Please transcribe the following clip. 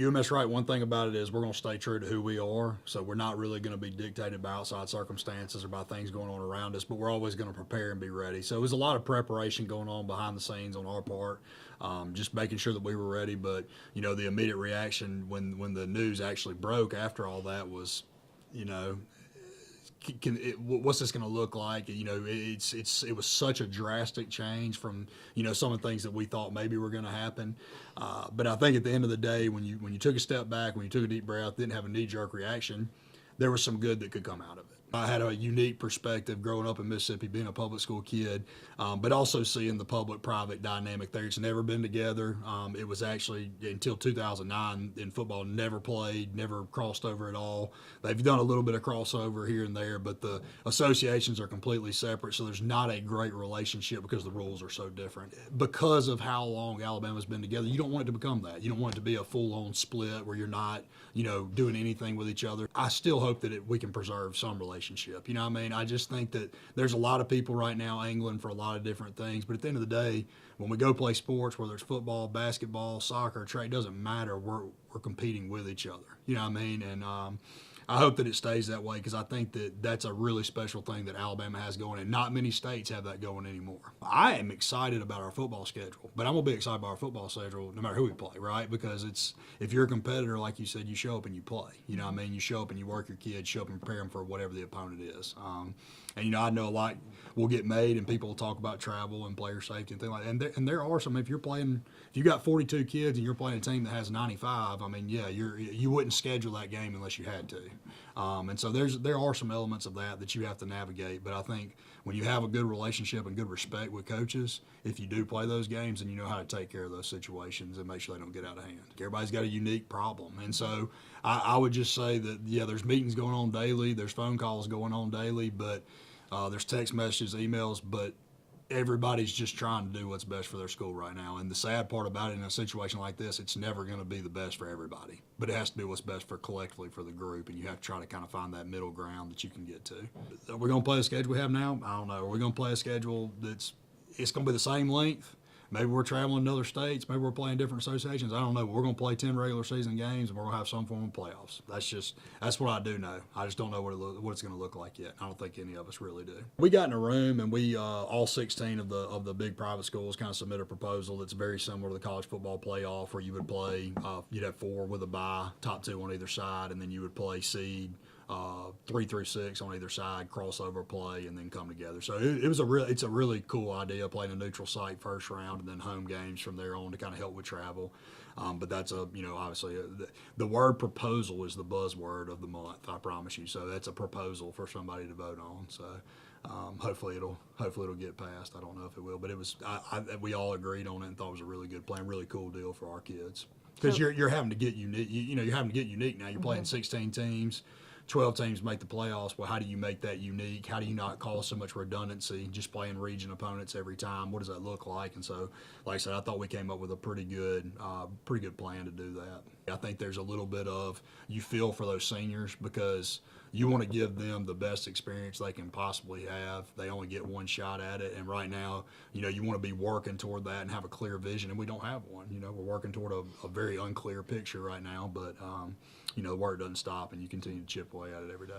UMS-Wright, one thing about it is we're going to stay true to who we are. So we're not really going to be dictated by outside circumstances or by things going on around us, but we're always going to prepare and be ready. So it was a lot of preparation going on behind the scenes on our part, just making sure that we were ready. But, the immediate reaction when the news actually broke after all that was, what's this going to look like? It was such a drastic change from some of the things that we thought maybe were going to happen. But I think at the end of the day, when you took a step back, when you took a deep breath, didn't have a knee-jerk reaction, there was some good that could come out of it. I had a unique perspective growing up in Mississippi, being a public school kid, but also seeing the public-private dynamic there. It's never been together. It was actually, until 2009 in football, never played, never crossed over at all. They've done a little bit of crossover here and there, but the associations are completely separate, so there's not a great relationship because the rules are so different. Because of how long Alabama's been together, you don't want it to become that. You don't want it to be a full-on split where you're not, doing anything with each other. I still hope that we can preserve some relationship. I just think that there's a lot of people right now angling for a lot of different things, but at the end of the day, when we go play sports, whether it's football, basketball, soccer, track, it doesn't matter. We're competing with each other. And I hope that it stays that way, because I think that that's a really special thing that Alabama has going, and not many states have that going anymore. I am excited about our football schedule, but I'm going to be excited about our football schedule no matter who we play, right? Because if you're a competitor, like you said, you show up and you play. You show up and you work your kids, show up and prepare them for whatever the opponent is. And I know a lot will get made, and people will talk about travel and player safety and things like that. And there are some. If you got 42 kids and you're playing a team that has 95, you wouldn't schedule that game unless you had to. And so there are some elements of that you have to navigate. But I think when you have a good relationship and good respect with coaches, if you do play those games, and you know how to take care of those situations and make sure they don't get out of hand. Everybody's got a unique problem. And so I would just say that, there's meetings going on daily, there's phone calls going on daily, but there's text messages, emails, but everybody's just trying to do what's best for their school right now. And the sad part about it, in a situation like this, it's never going to be the best for everybody, but it has to be what's best for collectively for the group, and you have to try to kind of find that middle ground that you can get to. Are we going to play the schedule we have now? I don't know. Are we going to play a schedule it's going to be the same length? Maybe we're traveling to other states. Maybe we're playing different associations. I don't know. But we're going to play 10 regular season games, and we're going to have some form of playoffs. That's what I do know. I just don't know what it's going to look like yet. I don't think any of us really do. We got in a room, and we all 16 of the big private schools kind of submit a proposal that's very similar to the college football playoff, where you would play. You'd have 4 with a bye, top 2 on either side, and then you would play seed 3 through 6 on either side, crossover play, and then come together. So it's a really cool idea, playing a neutral site first round and then home games from there on to kind of help with travel. But that's obviously the word proposal is the buzzword of the month, I promise you. So that's a proposal for somebody to vote on. So hopefully it'll get passed. I don't know if it will, but we all agreed on it and thought it was a really good plan, really cool deal for our kids. Because you're having to get unique. You're having to get unique now. You're playing 16 teams. 12 teams make the playoffs. Well, how do you make that unique? How do you not cause so much redundancy just playing region opponents every time? What does that look like? And so, like I said, I thought we came up with a pretty good plan to do that. I think there's a little bit of, you feel for those seniors, because you want to give them the best experience they can possibly have. They only get one shot at it, and right now, you want to be working toward that and have a clear vision, and we don't have one. We're working toward a very unclear picture right now, but the work doesn't stop, and you continue to chip away at it every day.